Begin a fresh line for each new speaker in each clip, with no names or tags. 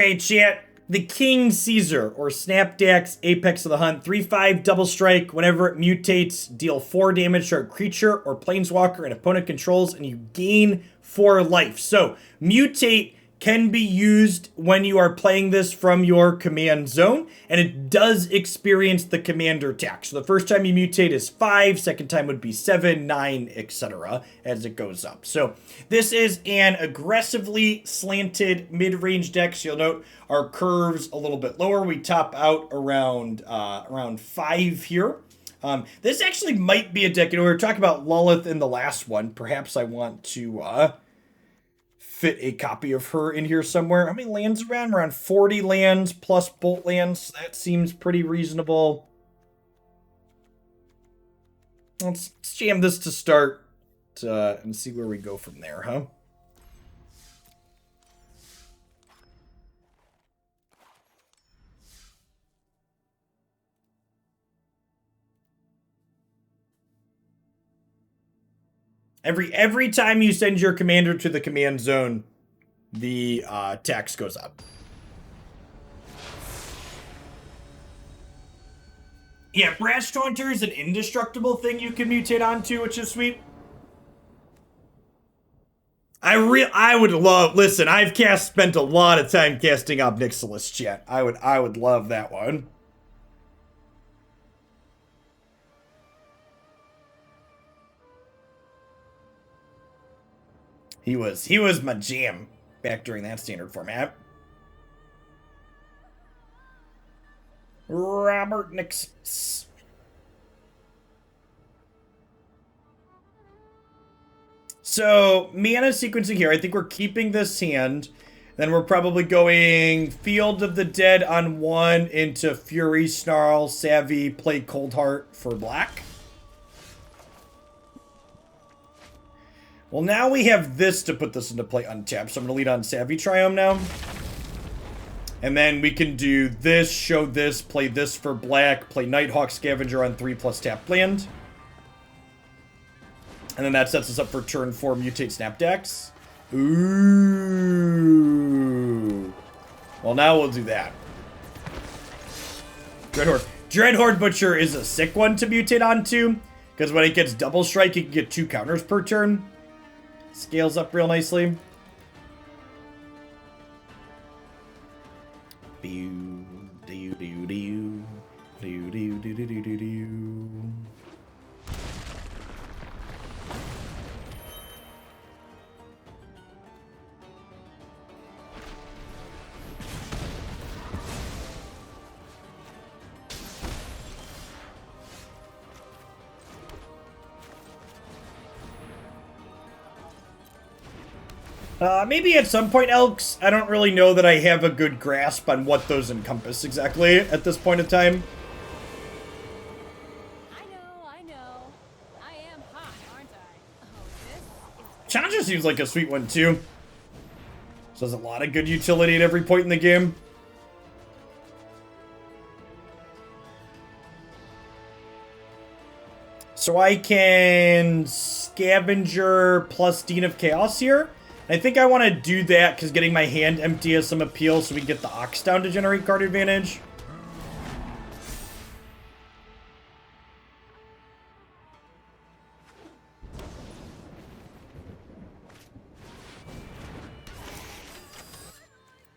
Hey, chat. The King Caesar, or Snapdax, Apex of the Hunt, 3/5 double strike. Whenever it mutates, deal 4 damage to a creature or planeswalker an opponent controls, and you gain 4 life. So, mutate can be used when you are playing this from your command zone, and it does experience the commander attack. So the first time you mutate is 5, second time would be 7, 9, etc. as it goes up. So this is an aggressively slanted mid-range deck. So you'll note our curves a little bit lower. We top out around 5 here. This actually might be a deck. You know, we were talking about Lilith in the last one. Perhaps I want to fit a copy of her in here somewhere. How many lands around? Around 40 lands plus bolt lands. That seems pretty reasonable. Let's jam this to start and see where we go from there, huh? Every time you send your commander to the command zone, the tax goes up. Yeah, Brash Taunter is an indestructible thing you can mutate onto, which is sweet. I would love. Listen, I've spent a lot of time casting Obnixilis, chat. I would love that one. He was my jam back during that standard format. Robert Nixon. So, mana sequencing here. I think we're keeping this hand. Then we're probably going Field of the Dead on 1 into Fury, Snarl, Savvy, play Cold Heart for black. Well, now we have this to put this into play untapped. So I'm going to lead on Savvy Triome now. And then we can do this, show this, play this for black, play Nighthawk Scavenger on 3+ tap land. And then that sets us up for turn 4, mutate Snapdax. Ooh. Well, now we'll do that. Dreadhorde Butcher is a sick one to mutate onto, because when it gets double strike, you can get 2 counters per turn. Scales up real nicely. Maybe at some point, Elks. I don't really know that I have a good grasp on what those encompass exactly at this point in time.
I know. I am hot, aren't I? Oh, this is...
Challenger seems like a sweet one, too. So there's a lot of good utility at every point in the game. So I can Scavenger plus Dean of Chaos here. I think I want to do that because getting my hand empty has some appeal, so we can get the Ox down to generate card advantage.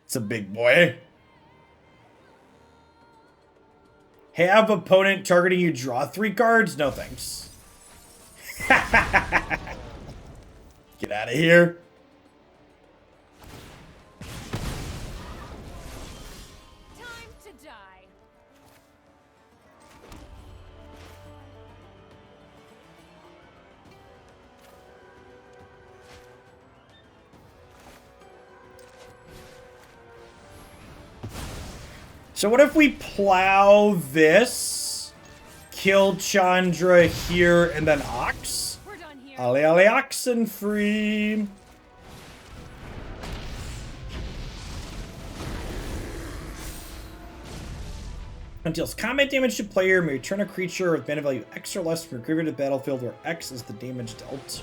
It's a big boy. Have opponent targeting you draw 3 cards? No thanks. Get out of here. So what if we plow this, kill Chandra here, and then Ox?
We're done here.
Ale oxen free. It deals combat damage to player, may return a creature with mana value X or less from your graveyard to the battlefield, where X is the damage dealt.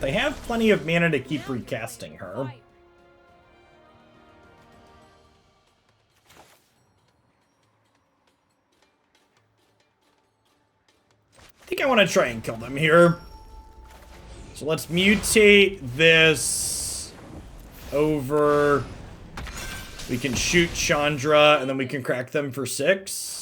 They have plenty of mana to keep recasting her. I think I want to try and kill them here. So let's mutate this over. We can shoot Chandra, and then we can crack them for 6.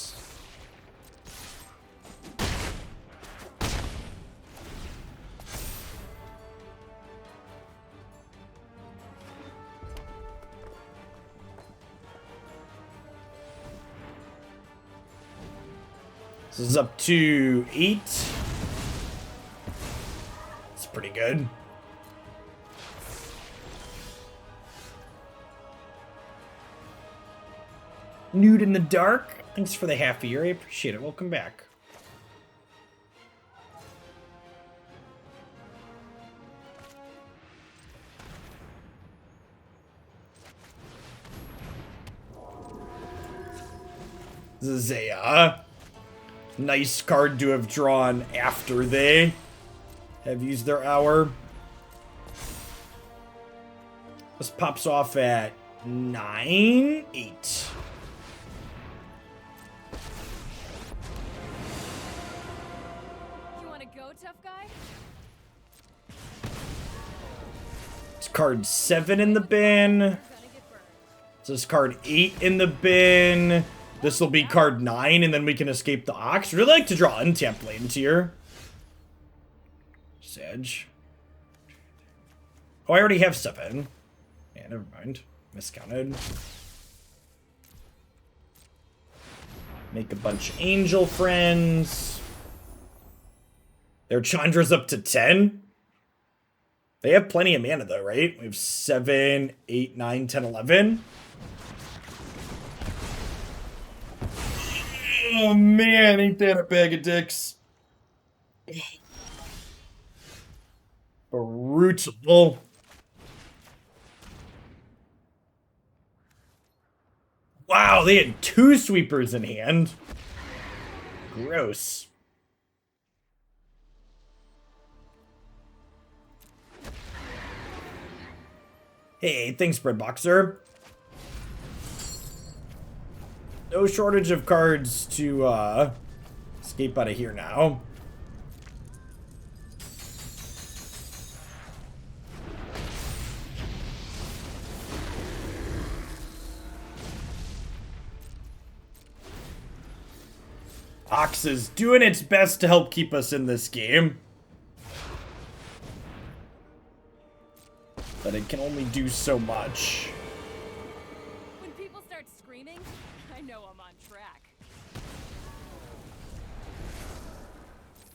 This is up to 8. It's pretty good. Nude in the Dark. Thanks for the half a year. I appreciate it. Welcome back. This is a nice card to have drawn after they have used their hour. This pops off at 9, 8.
You wanna go, tough guy?
It's card 7 in the bin.
You're gonna get burned.
So this card 8 in the bin. This will be card 9, and then we can escape the Ox. Really like to draw untapped lanes here. Sedge. Oh, I already have 7. Yeah, never mind. Miscounted. Make a bunch of angel friends. Their Chandra's up to 10. They have plenty of mana though, right? We have 7, 8, 9, 10, 11. Oh man, ain't that a bag of dicks? Brutal. Wow, they had 2 sweepers in hand. Gross. Hey, thanks, Breadboxer. No shortage of cards to escape out of here now. Ox is doing its best to help keep us in this game. But it can only do so much.
When people start screaming, I know I'm on track.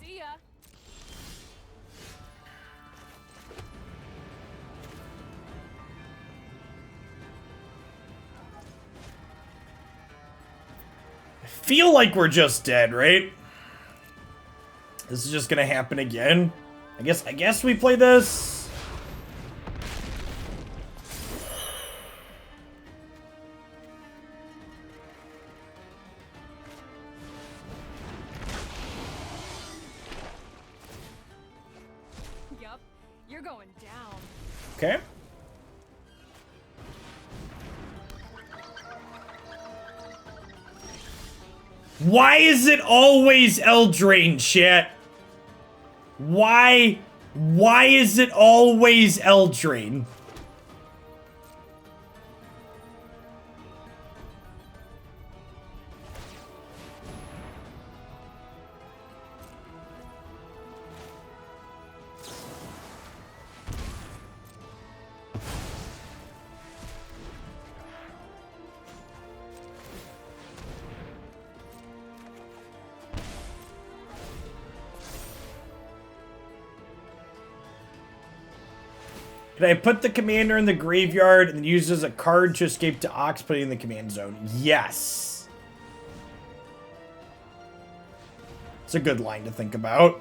See ya.
I feel like we're just dead, right? This is just gonna happen again. I guess we play this.
Yup, you're going down.
Okay. Why is it always Eldraine, chat? Why is it always Eldraine? Can I put the commander in the graveyard and use as a card to escape to Ox, putting in the command zone? Yes. It's a good line to think about.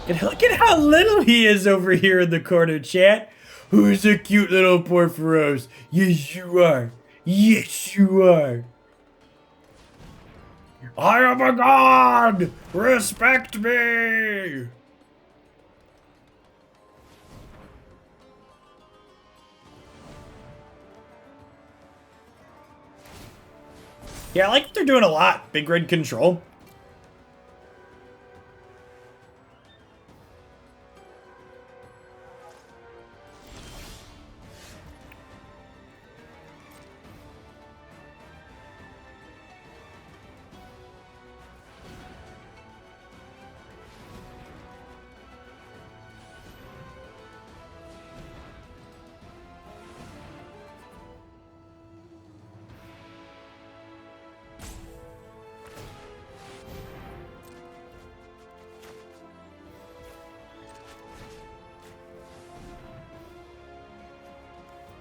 And look at how little he is over here in the corner, chat. Who's a cute little Porphyros? Yes, you are. Yes, you are. I am a god! Respect me! Yeah, I like what they're doing a lot. Big red control.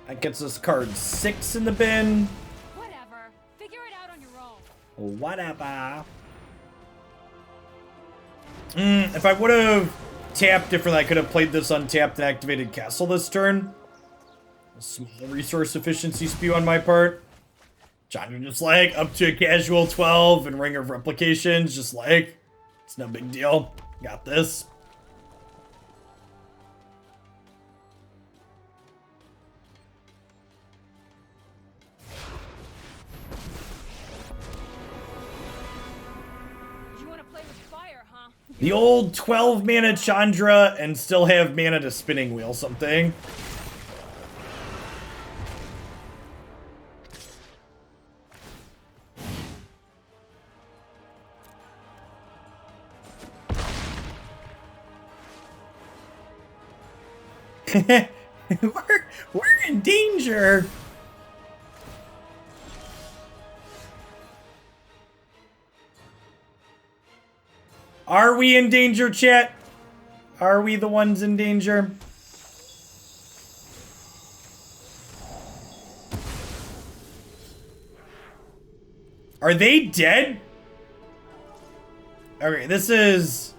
That gets us card 6 in the bin.
Whatever. Figure it out on your own.
Whatever. If I would have tapped differently, I could have played this untapped and activated Castle this turn. A small resource efficiency spew on my part. John, you're just like, up to a casual 12 and Ring of Replications, just like, it's no big deal. Got this. The old 12 mana Chandra and still have mana to spinning wheel something. we're in danger. Are we in danger, chat? Are we the ones in danger? Are they dead? Okay, this is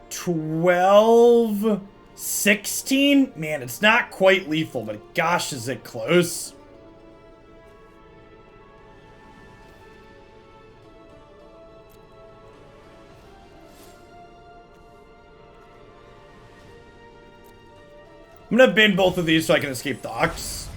12, 16? Man, it's not quite lethal, but gosh, is it close. I'm gonna bin both of these so I can escape the Ox.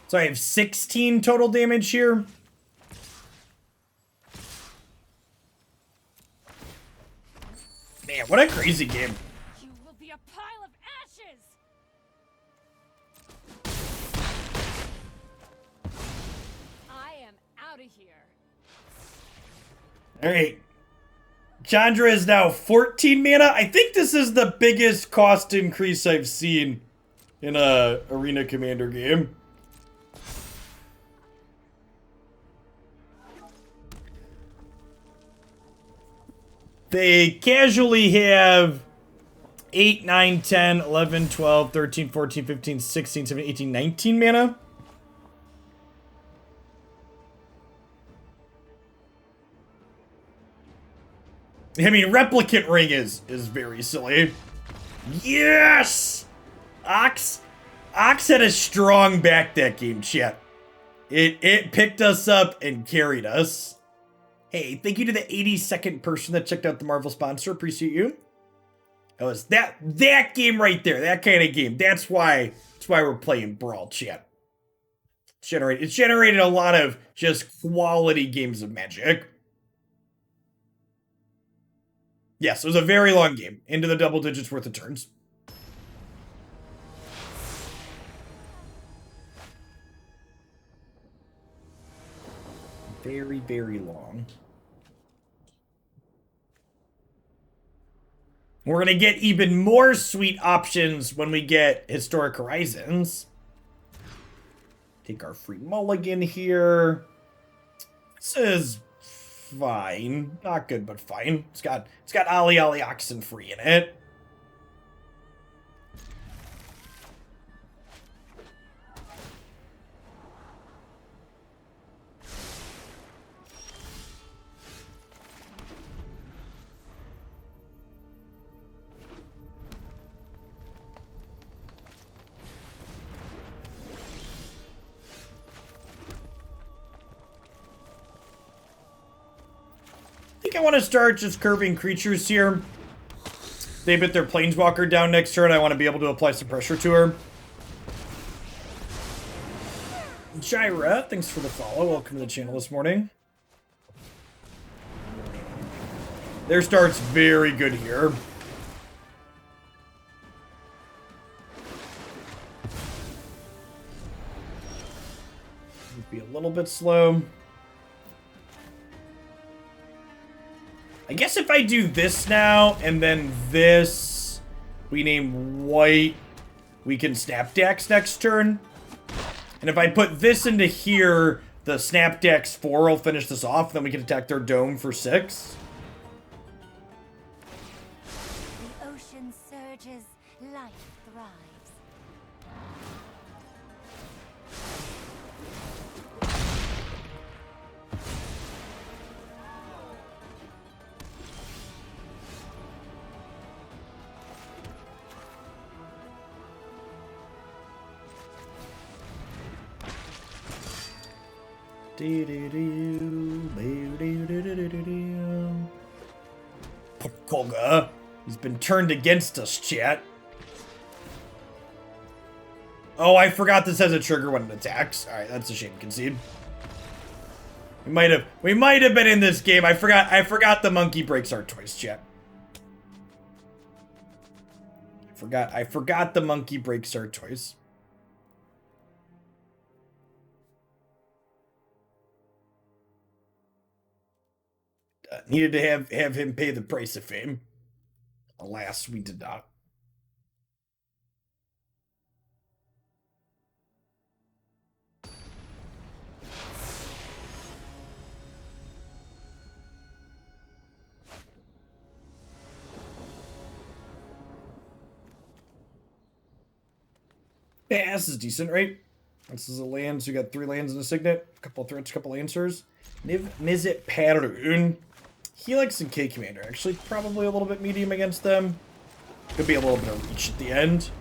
So I have 16 total damage here. Man, what a crazy game.
You will be a pile of ashes. I am out of here.
All right. Chandra is now 14 mana. I think this is the biggest cost increase I've seen in a Arena Commander game. They casually have 8, 9, 10, 11, 12, 13, 14, 15, 16, 17, 18, 19 mana. I mean, Replicant Ring is very silly. Yes! Ox had a strong back that game, chat. It picked us up and carried us. Hey, thank you to the 82nd person that checked out the Marvel sponsor. Appreciate you. That was that game right there. That kind of game. That's why we're playing Brawl, chat. It's generated a lot of just quality games of Magic. Yes, it was a very long game. Into the double digits worth of turns. Very, very long. We're going to get even more sweet options when we get Historic Horizons. Take our free mulligan here. This is fine. Not good, but fine. It's got Ali Oxen free in it. I want to start just curving creatures here. They bit their Planeswalker down next turn. I want to be able to apply some pressure to her. Jaira, thanks for the follow. Welcome to the channel this morning. Their start's very good here. Be a little bit slow. I guess if I do this now, and then this, we name white, we can Snapdax next turn. And if I put this into here, the Snapdax 4 will finish this off, then we can attack their dome for 6.
The ocean surges, life thrives.
Kolaghan, he's been turned against us, chat. Oh, I forgot this has a trigger when it attacks. All right, that's a shame. Concede. We might have been in this game. I forgot the monkey breaks our toys, chat. I forgot the monkey breaks our toys. Needed to have him pay the price of fame. Alas, we did not. Yeah, this is decent, right? This is a land, so you got 3 lands and a signet, a couple of threats, a couple of answers. Nizit Parun. Helix and K Commander. Actually, probably a little bit medium against them. Could be a little bit of reach at the end.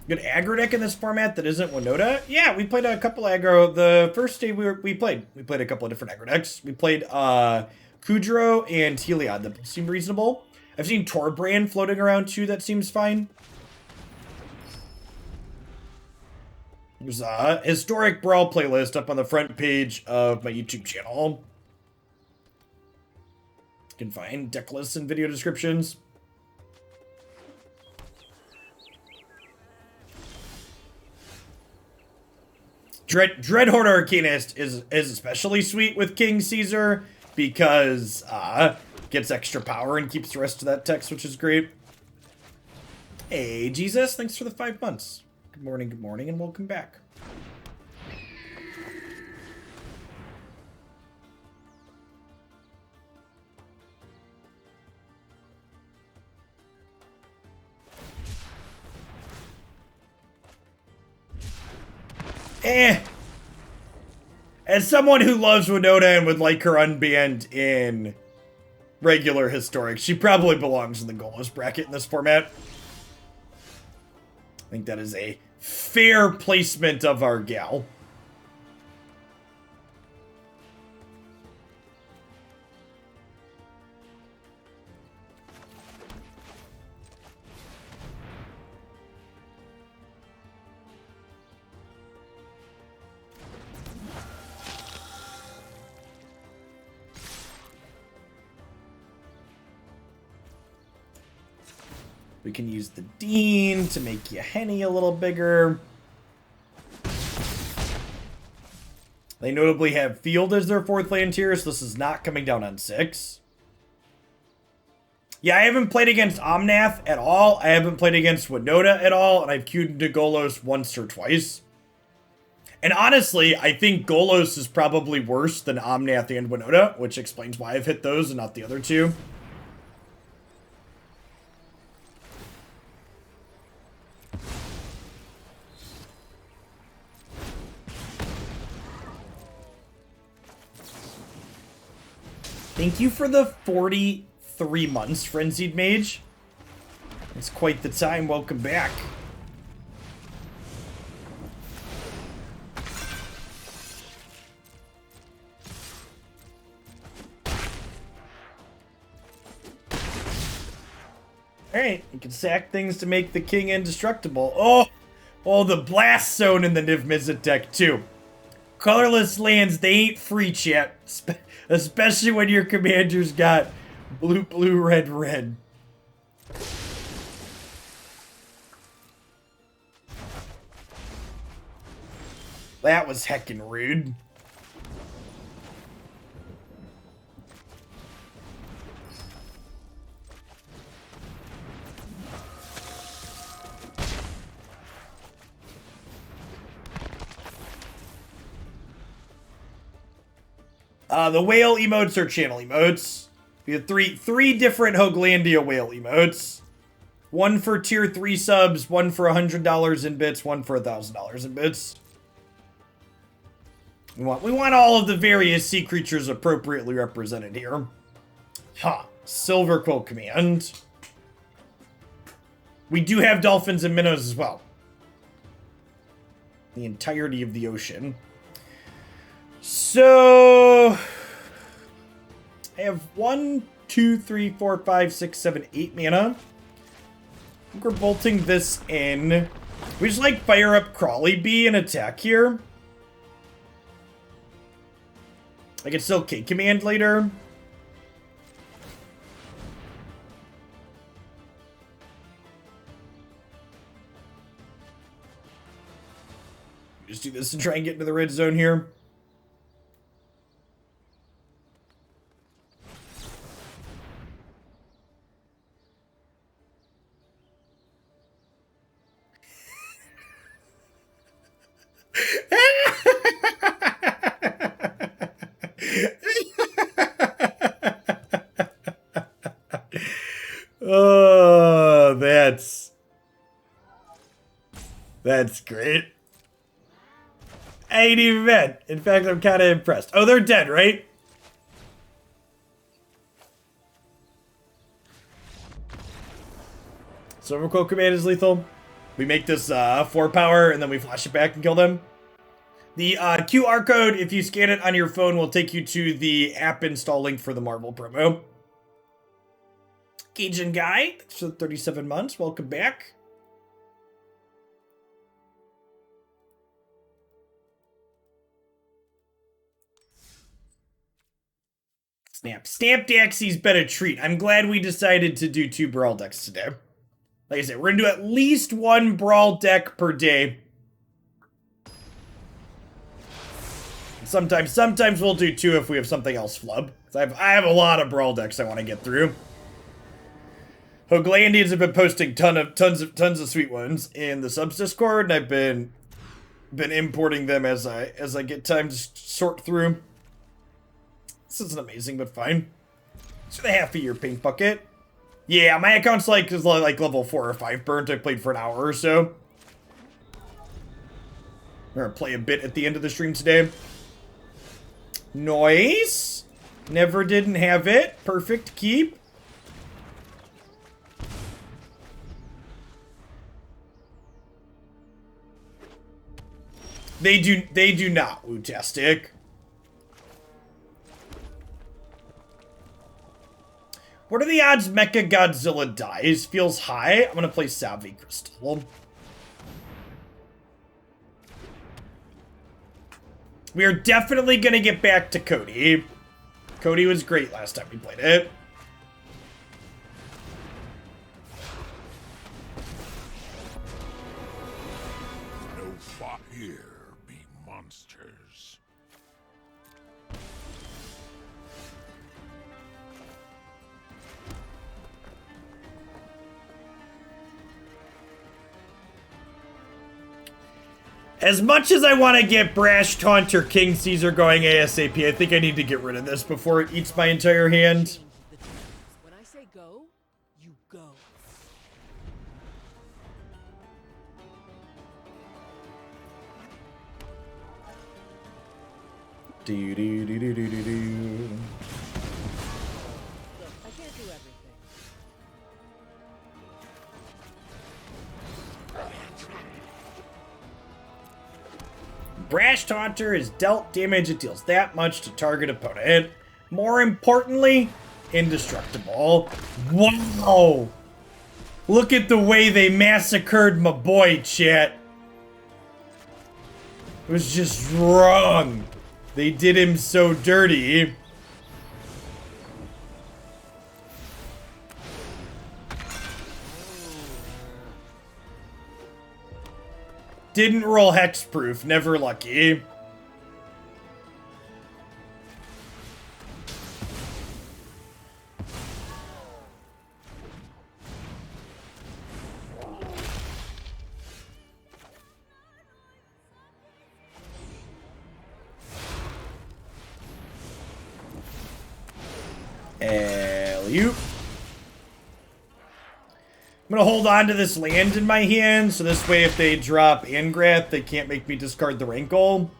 Good aggro deck in this format that isn't Winota. Yeah, we played a couple aggro. The first day we played a couple of different aggro decks. We played Kudro and Heliod that seemed reasonable. I've seen Torbrand floating around too. That seems fine. There's a historic Brawl playlist up on the front page of my YouTube channel. You can find deck lists and video descriptions. Dreadhorde Arcanist is especially sweet with King Caesar because gets extra power and keeps the rest of that text, which is great. Hey, Jesus, thanks for the 5 months. Good morning, and welcome back. As someone who loves Winota and would like her unbanned in regular historic, she probably belongs in the goalless bracket in this format. I think that is a fair placement of our gal. We can use the Dean to make Yahenni a little bigger. I They notably have Field as their 4th land tier, so this is not coming down on 6. Yeah, I haven't played against Omnath at all. I haven't played against Winota at all, and I've queued into Golos once or twice. And honestly, I think Golos is probably worse than Omnath and Winota, which explains why I've hit those and not the other two. Thank you for the 43 months, Frenzied Mage. It's quite the time. Welcome back. Alright, you can sack things to make the king indestructible. Oh, the Blast Zone in the Niv Mizzet deck, too. Colorless lands, they ain't free, chat. Especially when your commander's got blue, blue, red, red. That was heckin' rude. The whale emotes are channel emotes. We have three different Hoaglandia whale emotes. One for tier 3 subs, one for $100 in bits, one for $1,000 in bits. We want all of the various sea creatures appropriately represented here. Silver Quill Command. We do have dolphins and minnows as well. The entirety of the ocean. So I have 1, 2, 3, 4, 5, 6, 7, 8 mana. I think we're bolting this in. We just like fire up Crawly Bee and attack here. I can still K command later. Just do this and try and get into the red zone here. Oh, that's great. I ain't even mad. In fact, I'm kind of impressed. Oh, they're dead, right? Silver Quill Command is lethal. We make this 4 power, and then we flash it back and kill them. The QR code, if you scan it on your phone, will take you to the app install link for the Marvel promo. Cajun Guy, thanks for the 37 months. Welcome back. Snapdaxy's been a treat. I'm glad we decided to do 2 Brawl decks today. Like I said, we're going to do at least 1 Brawl deck per day. Sometimes we'll do 2 if we have something else flub. I have a lot of Brawl decks I want to get through. Hoaglandians have been posting tons of sweet ones in the subs Discord, and I've been importing them as I get time to sort through. This isn't amazing, but fine. So the half a year paint bucket. Yeah, my account's like level 4 or 5 burnt. I played for an hour or so. We're gonna play a bit at the end of the stream today. Noise. Never didn't have it. Perfect keep. They do not, Wootastic. What are the odds Mecha Godzilla dies? Feels high. I'm gonna play Salvi Crystal. We are definitely gonna get back to Cody. Cody was great last time we played it. As much as I want to get Brash Taunt or King Caesar going ASAP, I think I need to get rid of this before it eats my entire hand.
When I say go, you go.
Do do do do do do do.
Look, I can't do everything.
Brash Taunter is dealt damage, it deals that much to target opponent. More importantly, indestructible. Wow! Look at the way they massacred my boy, chat. It was just wrong. They did him so dirty. Didn't roll hexproof, never lucky. Alley-oop. I'm gonna hold on to this land in my hand, so this way if they drop Angrath, they can't make me discard the Rankle.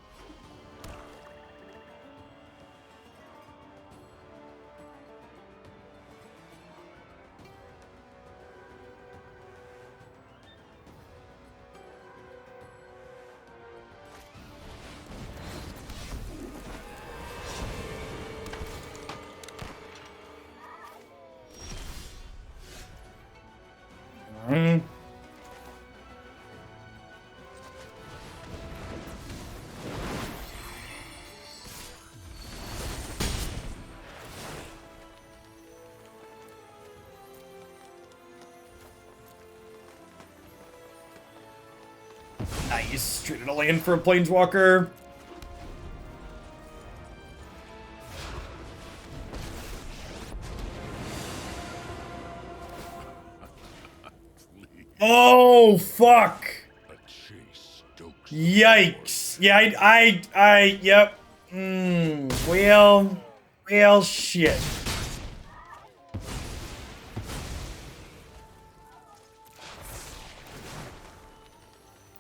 Nice. Traded a land for a Planeswalker. Oh, fuck. Yikes. Yeah, yep. Well, shit.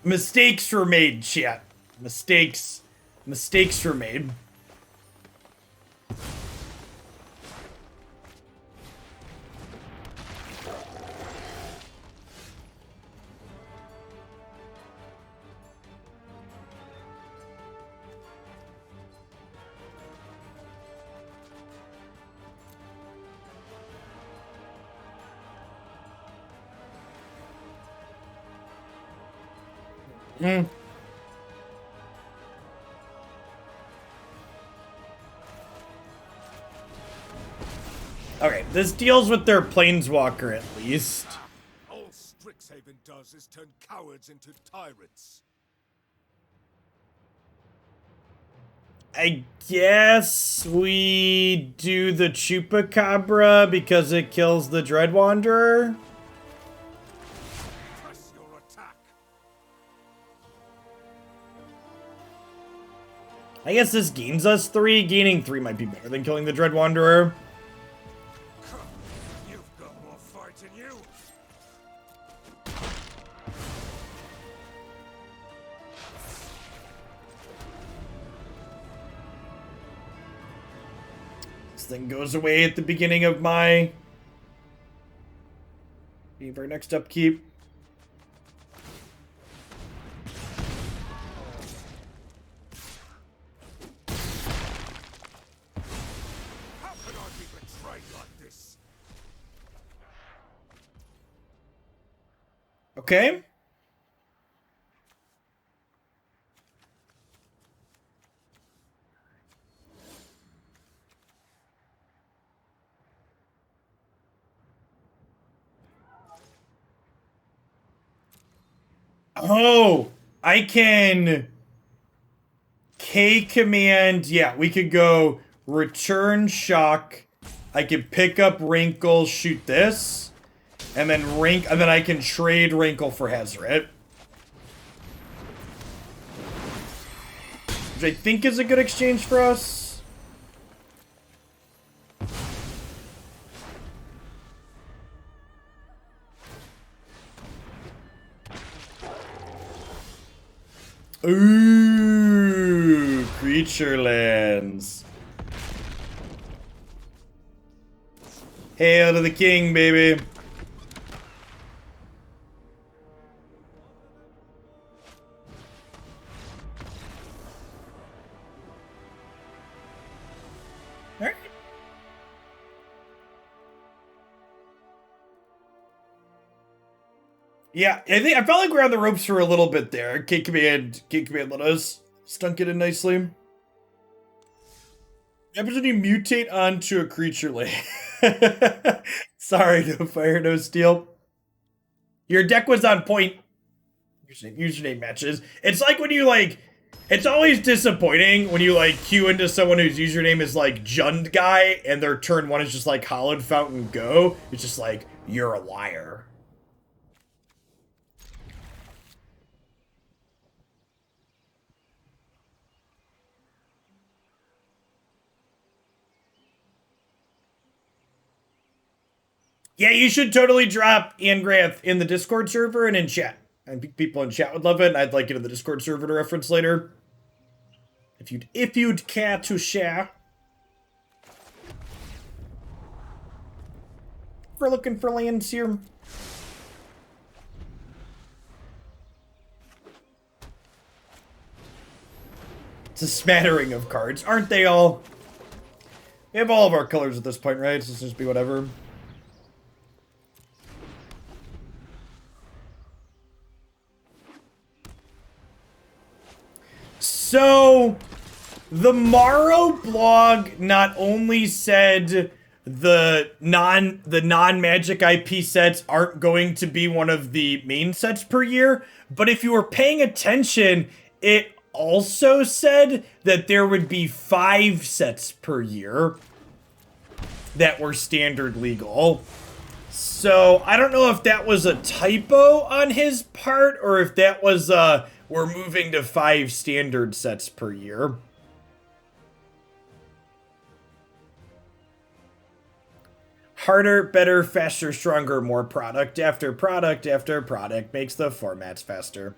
Mistakes were made, chat. Mistakes were made. Okay, this deals with their Planeswalker at least.
All Strixhaven does is turn cowards into tyrants.
I guess we do the Chupacabra because it kills the Dread Wanderer.
Press your attack.
I guess this gains us 3. Gaining 3 might be better than killing the Dread Wanderer.
You've got more fight in you.
This thing goes away at the beginning of my... our next upkeep.
How could I be betrayed like this?
Okay. Oh, I can K command. Yeah, we could go return shock. I can pick up Rankle, shoot this, and then I can trade Rankle for Hazret. which I think is a good exchange for us. Ooh, creature lands. Hail to the king, baby. All right. Yeah, I felt like we're on the ropes for a little bit there. King Command let us stunk it in nicely. What happens when you mutate onto a creature land? Sorry, no fire, no steel. Your deck was on point. Username matches. It's like when you like, it's always disappointing when you like queue into someone whose username is like Jund Guy and their turn 1 is just like Hollowed Fountain Go. It's just like, you're a liar. Yeah, you should totally drop Ian Grath in the Discord server and in chat. I think people in chat would love it, and I'd like it in the Discord server to reference later. If you'd care to share. We're looking for lands here. It's a smattering of cards, aren't they all? We have all of our colors at this point, right? So let's just be whatever. So, the Morrow blog not only said the non-Magic IP sets aren't going to be one of the main sets per year, but if you were paying attention, it also said that there would be 5 sets per year that were standard legal. So, I don't know if that was a typo on his part, or if that was, we're moving to 5 standard sets per year. Harder, better, faster, stronger, more product after product after product makes the formats faster.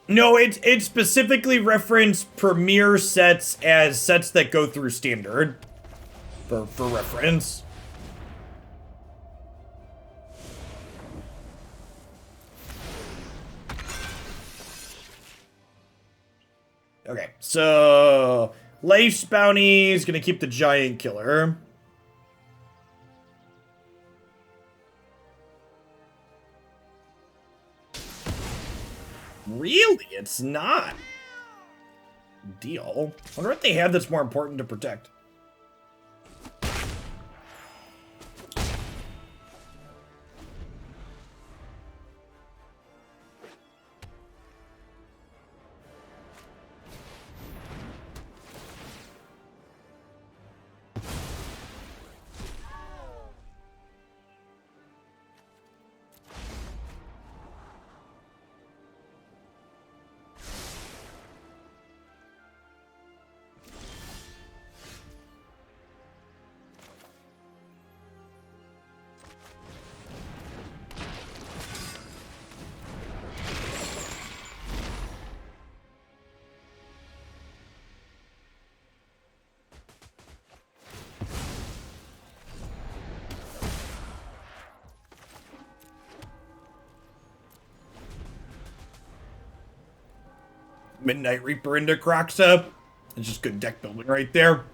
No, it specifically referenced premier sets as sets that go through standard. For reference. Okay, so Life's Bounty is gonna keep the Giant Killer. Really? It's not. Deal. I wonder what they have that's more important to protect. Midnight Reaper into Croxa. It's just good deck building right there.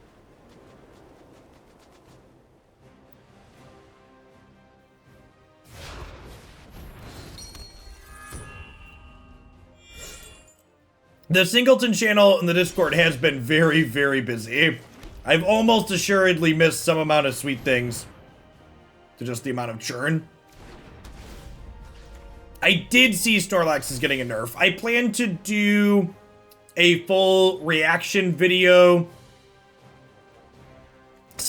The Singleton channel in the Discord has been very, very busy. I've almost assuredly missed some amount of sweet things to just the amount of churn. I did see Snorlax is getting a nerf. I plan to do a full reaction video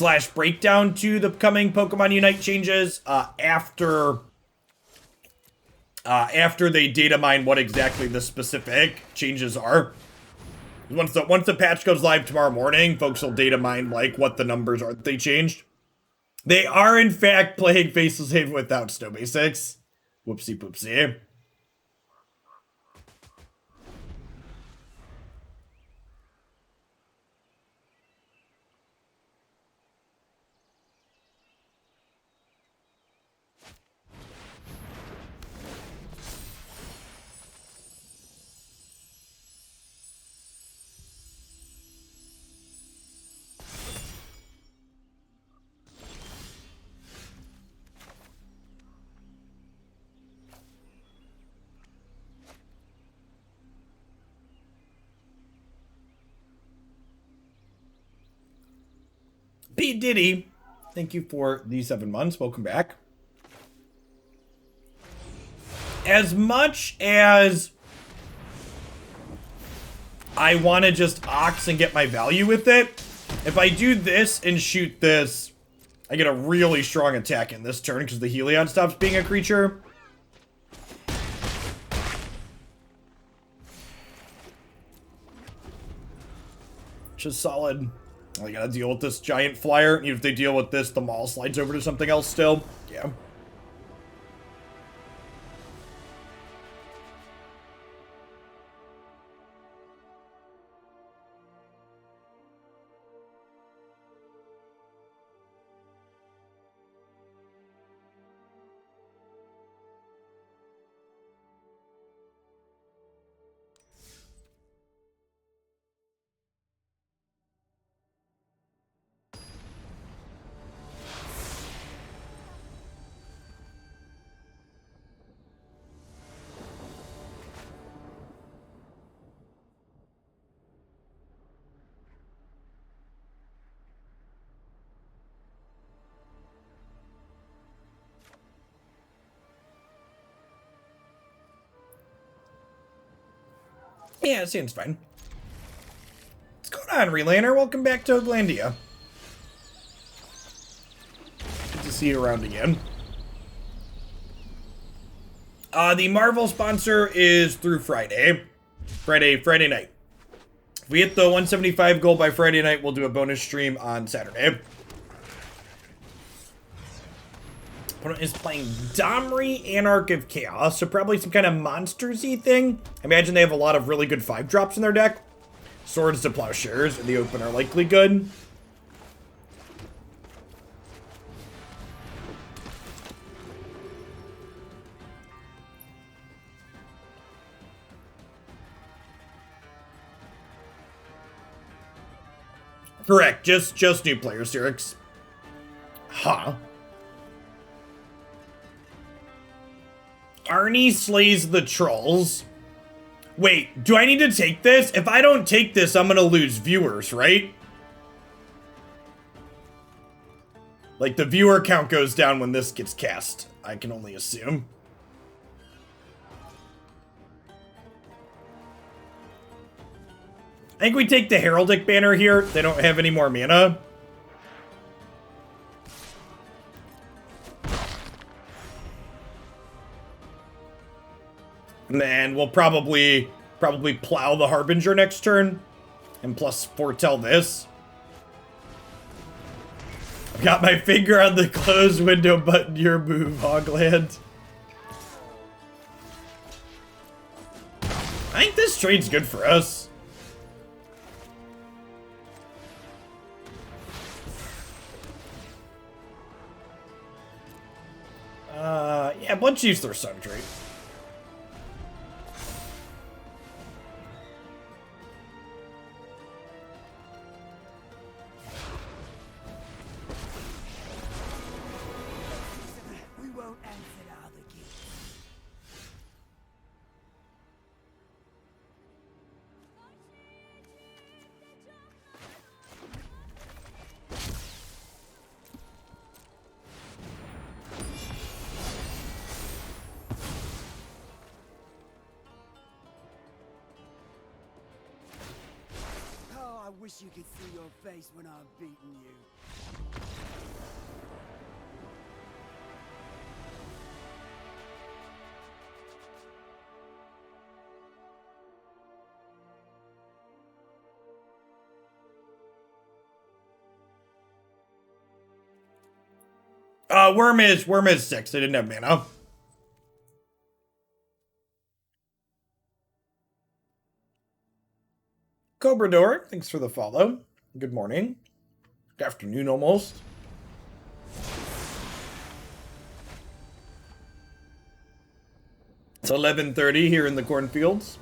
/ breakdown to the coming Pokemon Unite changes after they data mine what exactly the specific changes are. Once the patch goes live tomorrow morning, folks will data mine like what the numbers are that they changed. They are in fact playing Faceless Haven without Snow Basics. Whoopsie poopsie. P. Diddy, thank you for the 7 months. Welcome back. As much as I want to just Ox and get my value with it, if I do this and shoot this, I get a really strong attack in this turn because the Heliod stops being a creature. Which is solid. I gotta deal with this giant flyer. Even if they deal with this, the Maul slides over to something else still. Yeah. Yeah, it seems fine. What's going on, Relaner? Welcome back to Oglandia. Good to see you around again. The Marvel sponsor is through Friday. Friday night. If we hit the 175 goal by Friday night, we'll do a bonus stream on Saturday. Opponent is playing Domri, Anarch of Chaos, so probably some kind of monsters-y thing. I imagine they have a lot of really good 5-drops in their deck. Swords to Plowshares in the open are likely good. Correct, just new players, Sirix. Huh. Arnie slays the trolls. Wait, do I need to take this? If I don't take this, I'm gonna lose viewers, right? Like, the viewer count goes down when this gets cast, I can only assume. I think we take the Heraldic Banner here. They don't have any more mana. And then we'll probably plow the Harbinger next turn. And plus foretell this. I've got my finger on the close window button, your move, Hogland. I think this trade's good for us. Yeah, Blood Chief's their Sun trade.
Wish you could see your face when I'm beating you.
Worm is 6. I didn't have mana. Cobrador, thanks for the follow. Good morning. Good afternoon almost. It's 11:30 here in the cornfields.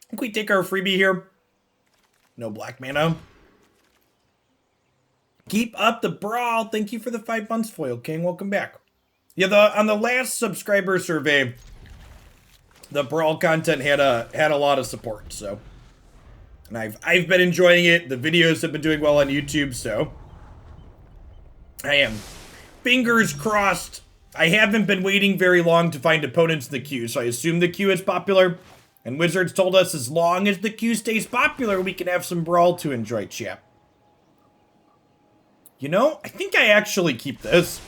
Can we take our freebie here? No black mana. Keep up the brawl. Thank you for the 5 months, Foil King. Welcome back. Yeah, on the last subscriber survey, the brawl content had a lot of support. So, and I've been enjoying it. The videos have been doing well on YouTube. So, I am fingers crossed. I haven't been waiting very long to find opponents in the queue, so I assume the queue is popular. And Wizards told us as long as the queue stays popular, we can have some Brawl to enjoy, chap. You know, I think I actually keep this.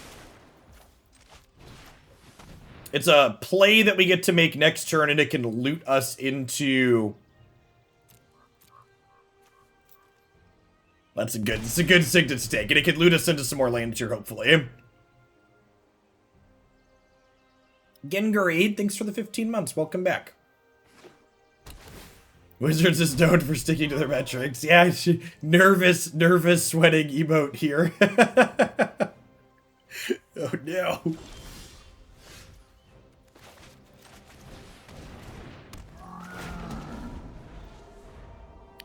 It's a play that we get to make next turn, and it can loot us into... It's a good sig to stake, and it can loot us into some more lands here, hopefully. Gengar8, thanks for the 15 months. Welcome back. Wizards is known for sticking to their metrics. Yeah, nervous sweating emote here. Oh no.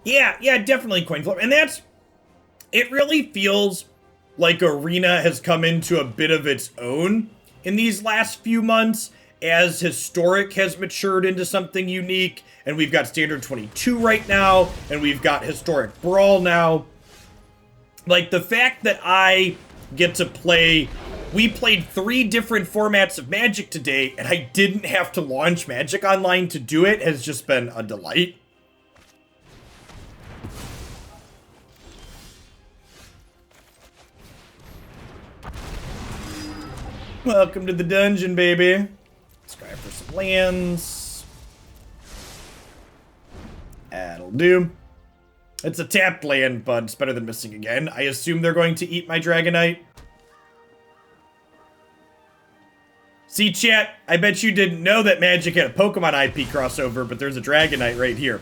Yeah, definitely coin flip. And it really feels like Arena has come into a bit of its own in these last few months, as Historic has matured into something unique, and we've got Standard 22 right now, and we've got Historic Brawl now. Like, the fact that I get to play... We played 3 different formats of Magic today, and I didn't have to launch Magic Online to do it has just been a delight. Welcome to the dungeon, baby. Scry for some lands. That'll do. It's a tapped land, but it's better than missing again. I assume they're going to eat my Dragonite. See, chat, I bet you didn't know that Magic had a Pokemon IP crossover, but there's a Dragonite right here.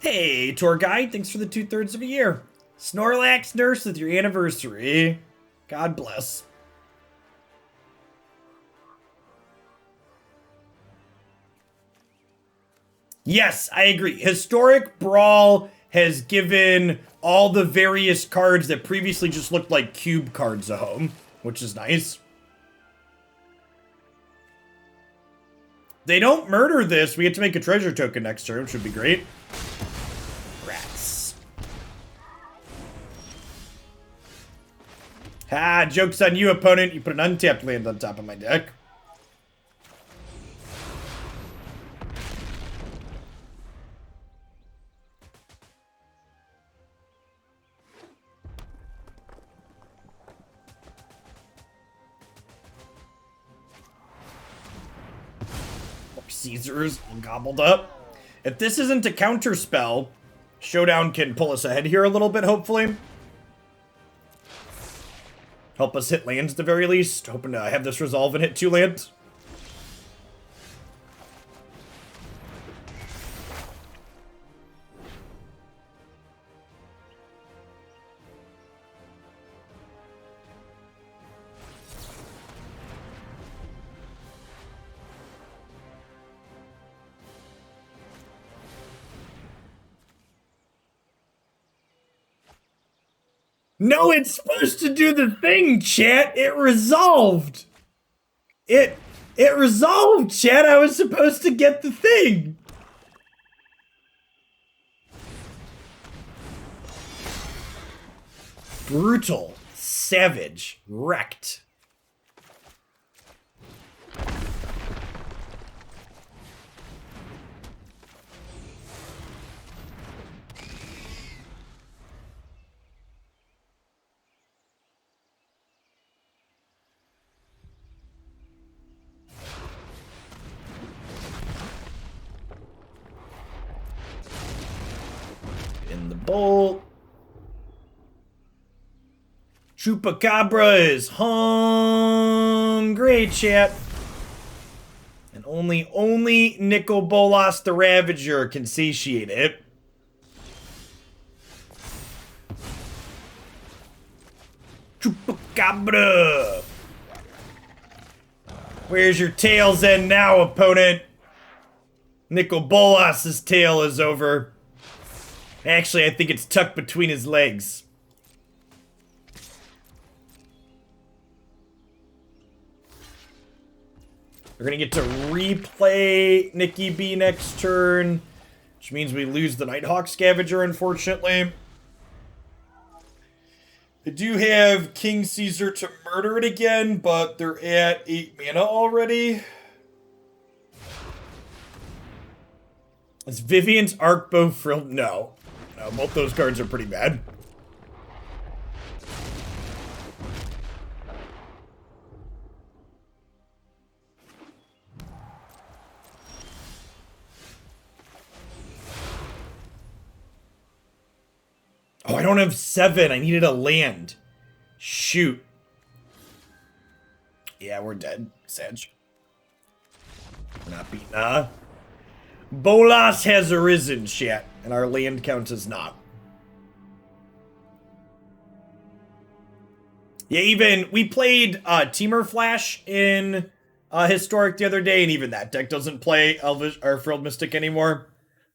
Hey, tour guide, thanks for the 2/3 of a year. Snorlax nurse with your anniversary. God bless. Yes, I agree. Historic Brawl has given all the various cards that previously just looked like cube cards a home, which is nice. They don't murder this. We get to make a treasure token next turn, which would be great. Rats. Ha, joke's on you, opponent. You put an untapped land on top of my deck. Caesars all gobbled up. If this isn't a counter spell, Showdown can pull us ahead here a little bit, hopefully. Help us hit lands at the very least. Hoping to have this resolve and hit 2 lands. No, it's supposed to do the thing, chat. It resolved. It resolved, chat. I was supposed to get the thing. Brutal. Savage. Wrecked. in the bolt. Chupacabra is hungry, chat. And only Nicol Bolas the Ravager can satiate it. Chupacabra! Where's your tail's end now, opponent? Nicol Bolas's tail is over. Actually, I think it's tucked between his legs. We're gonna get to replay Nikki B next turn, which means we lose the Nighthawk Scavenger, unfortunately. I do have King Caesar to murder it again, but they're at 8 mana already. Is Vivian's Arcbow frilled? No. No, both those cards are pretty bad. Oh, I don't have 7. I needed a land. Shoot. Yeah, we're dead, Sedge. We're not beaten, huh? Bolas has arisen, chat, and our land count is not. Yeah, even, we played Teamer Flash in Historic the other day, and even that deck doesn't play Elvish or Frilled Mystic anymore.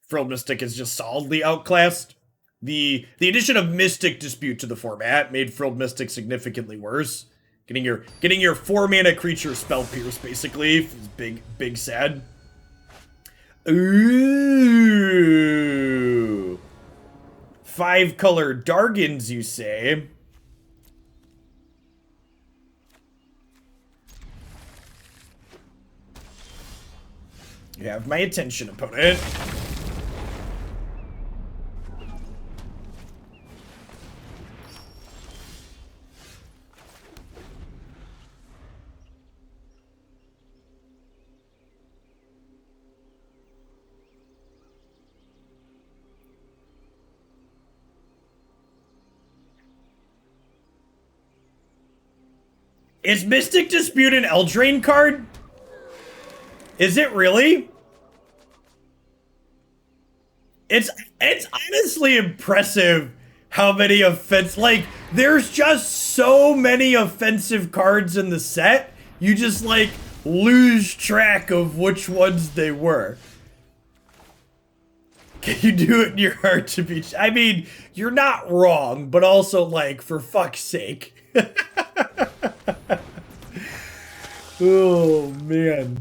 Frilled Mystic is just solidly outclassed. The addition of Mystic Dispute to the format made Frilled Mystic significantly worse. Getting your 4-mana creature spell pierce basically is big sad. Ooh. 5-color Dargans, you say? You have my attention, opponent. Is Mystic Dispute an Eldraine card? Is it really? It's honestly impressive how many like, there's just so many offensive cards in the set, you just, like, lose track of which ones they were. Can you do it in your heart to be... I mean, you're not wrong, but also, like, for fuck's sake. Oh, man.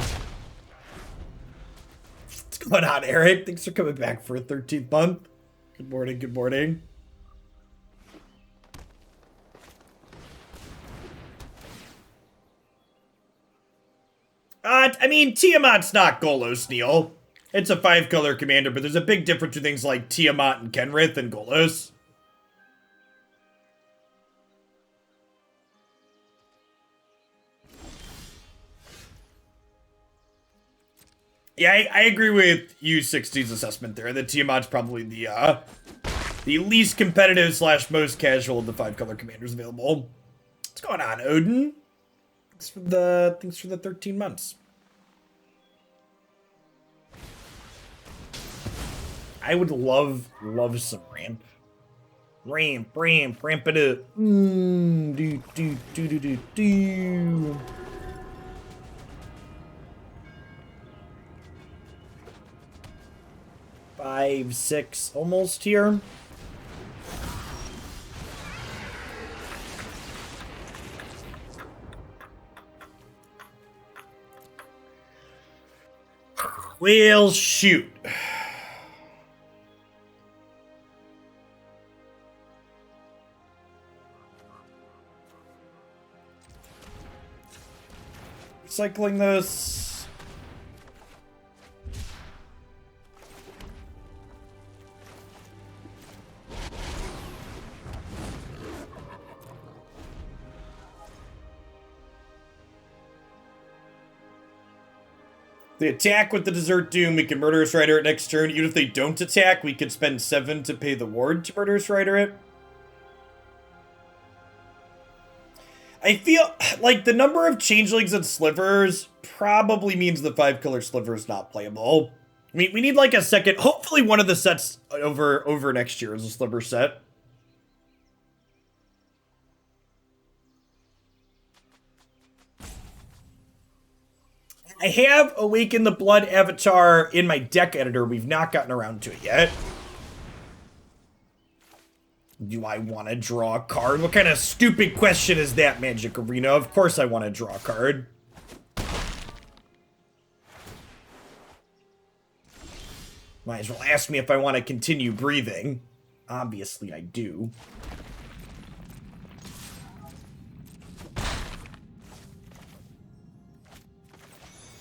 What's going on, Eric? Thanks for coming back for a 13th month. Good morning, good morning. I mean, Tiamat's not Golos, Neil. It's a 5-color commander, but there's a big difference between things like Tiamat and Kenrith and Golos. Yeah, I agree with U60's assessment there. That Tiamat's probably the least competitive / most casual of the 5-color commanders available. What's going on, Odin? Thanks for the 13 months. I would love some ramp. Ramp it up. Do. 5, 6, almost here. Well, shoot. Recycling this. They attack with the Desert Doom, we can Murderous Rider it next turn. Even if they don't attack, we could spend 7 to pay the ward to Murderous Rider it. I feel like the number of changelings and slivers probably means the 5-color sliver is not playable. I mean, we need like a second, hopefully one of the sets over next year is a sliver set. I have Awaken the Blood avatar in my deck editor. We've not gotten around to it yet. Do I want to draw a card? What kind of stupid question is that, Magic Arena? Of course I want to draw a card. Might as well ask me if I want to continue breathing. Obviously I do.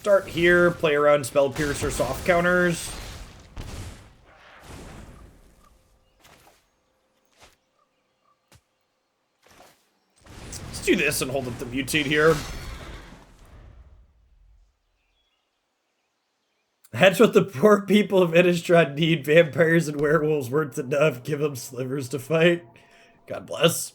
Start here, play around Spell Piercer soft counters. Let's do this and hold up the mutate here. That's what the poor people of Innistrad need. Vampires and werewolves weren't enough. Give them slivers to fight. God bless.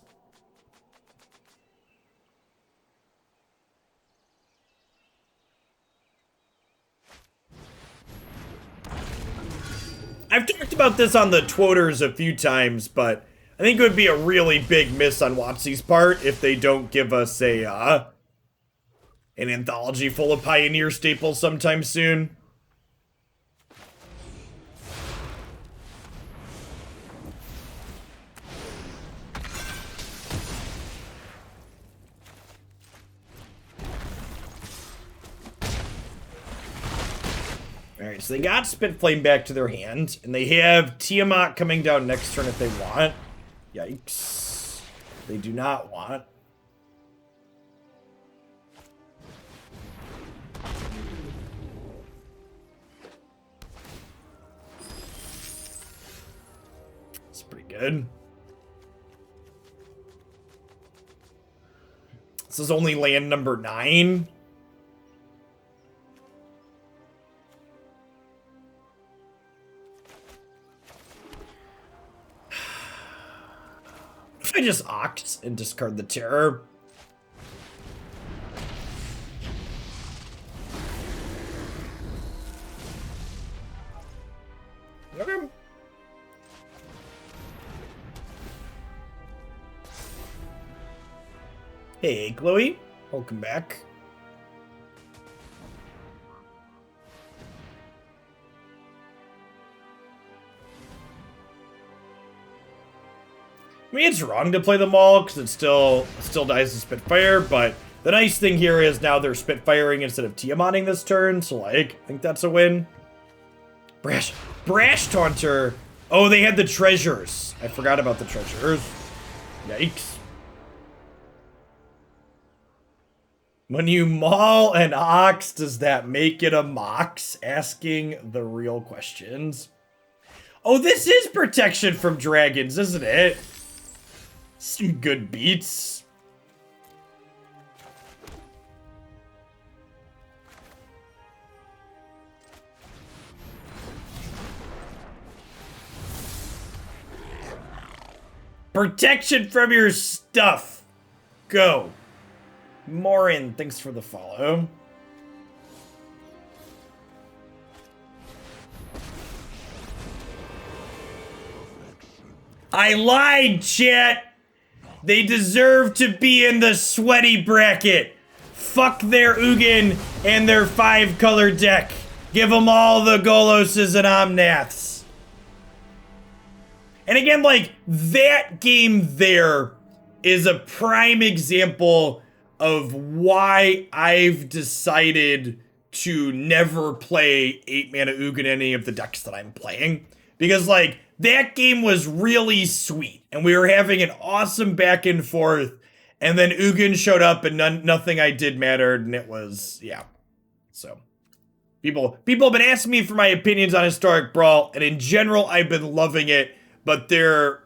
I've talked about this on the Twoters a few times, but I think it would be a really big miss on WotC's part if they don't give us a, an anthology full of Pioneer staples sometime soon. Alright, so they got Spitflame back to their hand, and they have Tiamat coming down next turn if they want. Yikes. They do not want. It's pretty good. This is only land number 9. I just Oct and discard the Terror. Okay. Hey, Chloe. Welcome back. I mean, it's wrong to play them all, because it still dies to Spitfire, but the nice thing here is now they're Spitfiring instead of Tiamatting this turn, so, like, I think that's a win. Brash Taunter! Oh, they had the treasures. I forgot about the treasures. Yikes. When you maul an ox, does that make it a mox? Asking the real questions. Oh, this is protection from dragons, isn't it? Some good beats. Protection from your stuff. Go. Morin, thanks for the follow. I lied, chat. They deserve to be in the sweaty bracket. Fuck their Ugin and their 5-color deck. Give them all the Goloses and Omnaths. And again, like, that game there is a prime example of why I've decided to never play 8-mana Ugin in any of the decks that I'm playing. Because, like, that game was really sweet, and we were having an awesome back and forth, and then Ugin showed up, and nothing I did mattered, and it was, yeah. So, people have been asking me for my opinions on Historic Brawl, and in general, I've been loving it, but their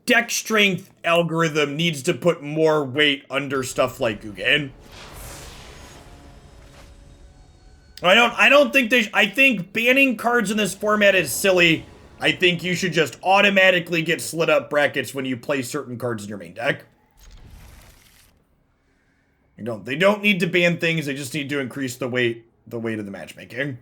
deck strength algorithm needs to put more weight under stuff like Ugin. I don't think I think banning cards in this format is silly. I think you should just automatically get slit up brackets when you play certain cards in your main deck. They don't need to ban things, they just need to increase the weight of the matchmaking.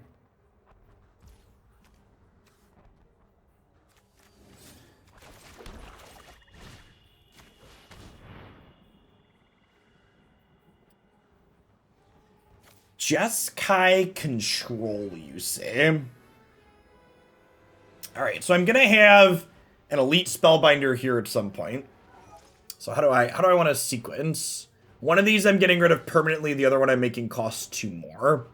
Jeskai Control, you say? Alright, so I'm gonna have an Elite Spellbinder here at some point. So how do I want to sequence? One of these I'm getting rid of permanently, the other one I'm making cost 2 more.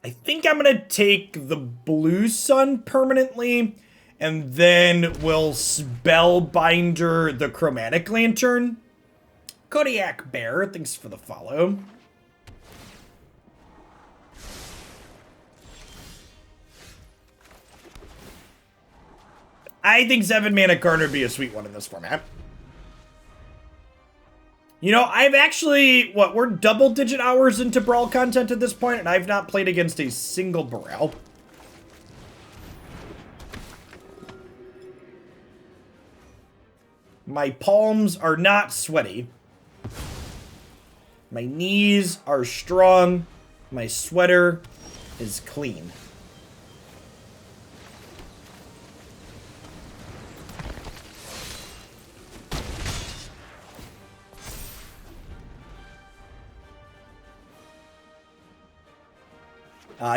I think I'm gonna take the Blue Sun permanently, and then we'll Spellbinder the Chromatic Lantern. Kodiak Bear, thanks for the follow. I think 7 mana card would be a sweet one in this format. You know, I've actually, we're double-digit hours into Brawl content at this point, and I've not played against a single Brawl. My palms are not sweaty. My knees are strong. My sweater is clean.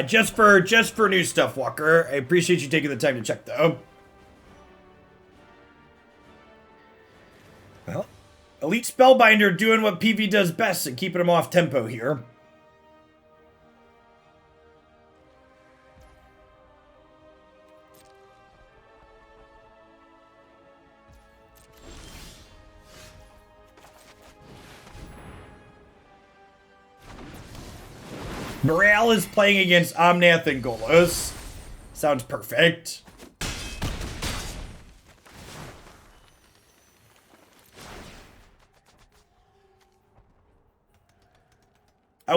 Just for new stuff, Walker. I appreciate you taking the time to check, though. Well, Elite Spellbinder doing what PV does best and keeping him off tempo here. Brawl is playing against Omnath and Golos. Sounds perfect.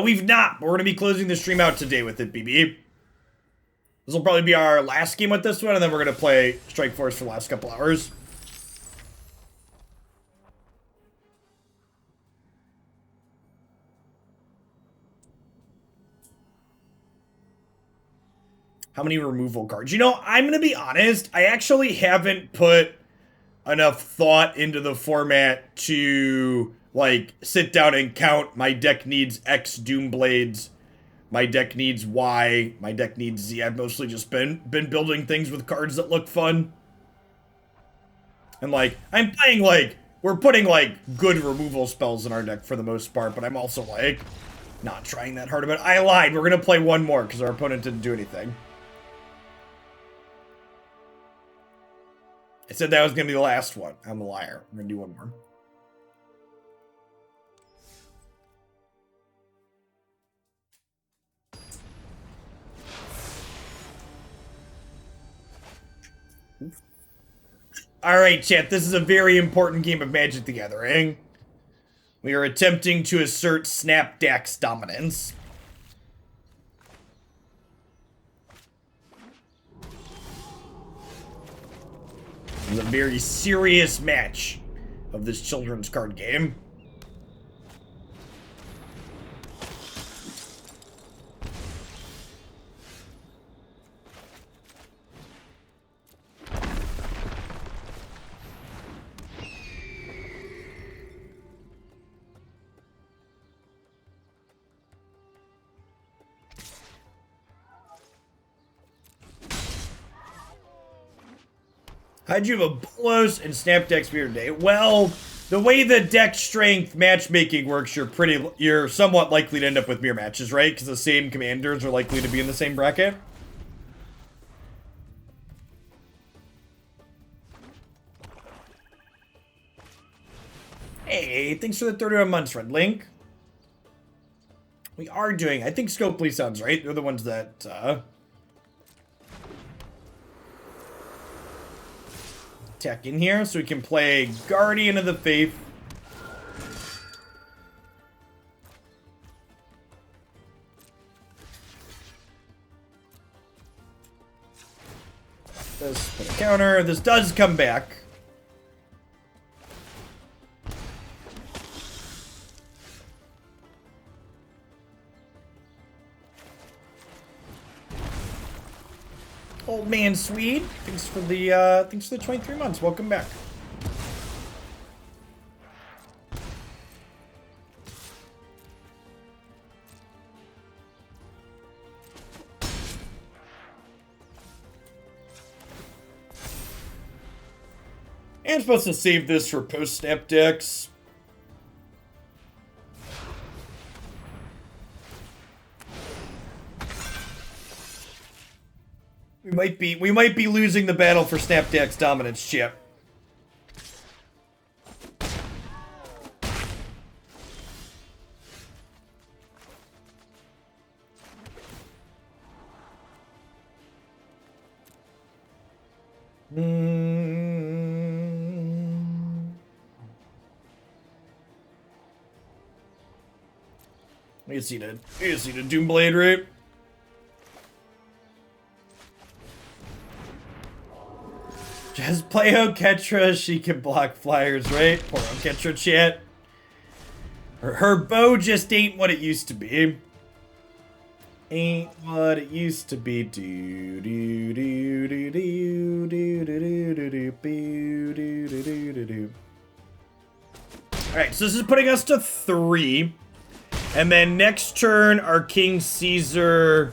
We've not. We're going to be closing the stream out today with it, BB. This will probably be our last game with this one, and then we're going to play Strike Force for the last couple hours. How many removal cards? You know, I'm going to be honest. I actually haven't put enough thought into the format to, like, sit down and count. My deck needs X Doomblades. My deck needs Y. My deck needs Z. I've mostly just been building things with cards that look fun. And, like, I'm playing, like, we're putting, like, good removal spells in our deck for the most part, but I'm also, like, not trying that hard about it. I lied. We're going to play one more because our opponent didn't do anything. I said that was going to be the last one. I'm a liar. I'm going to do one more. Alright, chat. This is a very important game of Magic the Gathering. We are attempting to assert Snapdax dominance. This is a very serious match of this children's card game. How'd you have a Bolos and Snapdax Spear today? Well, the way the deck strength matchmaking works, you're somewhat likely to end up with mirror matches, right? Because the same commanders are likely to be in the same bracket. Hey, thanks for the 31 months, Red Link. We are doing, I think Scopely sounds right. They're the ones that, tech in here, so we can play Guardian of the Faith this, put a counter. This does come back. Old man Swede, thanks for the 23 months. Welcome back. And I'm supposed to save this for post Snapdax. We might be losing the battle for Snapdax dominance, chip. You see the Doomblade, right? Just play Oketra, she can block flyers, right? Poor Oketra chat. Her bow just ain't what it used to be. Ain't what it used to be. Do do do do do do do do do do do do do do. Alright, so this is putting us to 3. And then next turn, our King Caesar.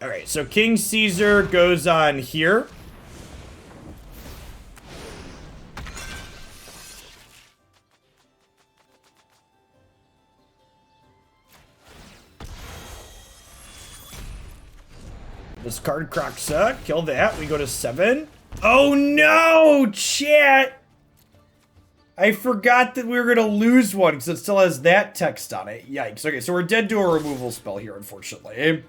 Alright, so King Caesar goes on here. Discard Croxa, kill that. We go to 7. Oh no, chat! I forgot that we were gonna lose one because it still has that text on it. Yikes. Okay, so we're dead to a removal spell here, unfortunately.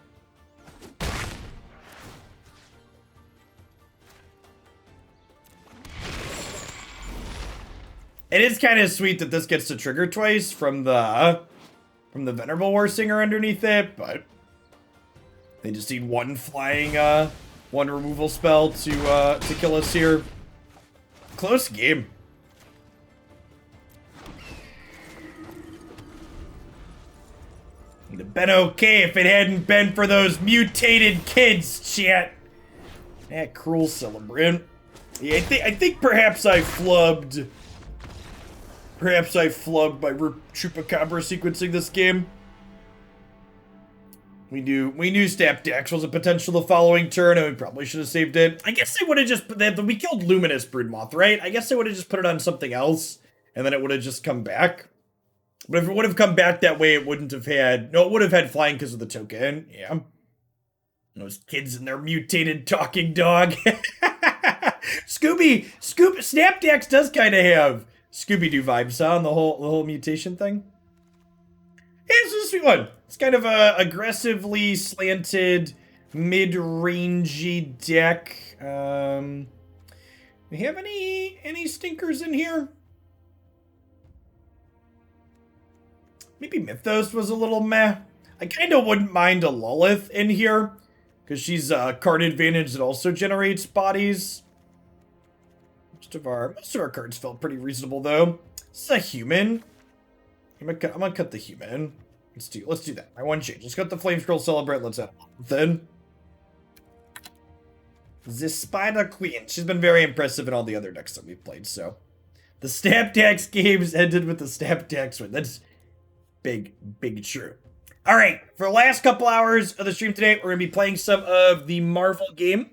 It is kind of sweet that this gets to trigger twice from the Venerable Warsinger underneath it, but they just need one flying one removal spell to kill us here. Close game. It'd have been okay if it hadn't been for those mutated kids, chat. That cruel celebrant. Yeah, I think perhaps I flubbed. Perhaps I flubbed by Chupacabra sequencing this game. We knew Snapdax was a potential the following turn, and we probably should have saved it. I guess I would have just put that. We killed Luminous Broodmoth, right? I guess I would have just put it on something else, and then it would have just come back. But if it would have come back that way, it wouldn't have had. No, it would have had flying because of the token. Yeah. Those kids and their mutated talking dog. Snapdax does kind of have Scooby-Doo vibes on the whole mutation thing. Yeah, this is a sweet one. It's kind of a aggressively slanted, mid-rangey deck. We have any stinkers in here? Maybe Mythos was a little meh. I kind of wouldn't mind a Lilith in here, because she's a card advantage that also generates bodies. Most of our cards felt pretty reasonable though. This is a human. I'm gonna cut the human. Let's do that. I want change. Let's cut the Flame Scroll Celebrate. Let's add then. The Spider Queen. She's been very impressive in all the other decks that we've played, so. The Snapdax games ended with the Snapdax win. That's big true. Alright, for the last couple hours of the stream today, we're gonna be playing some of the Marvel game.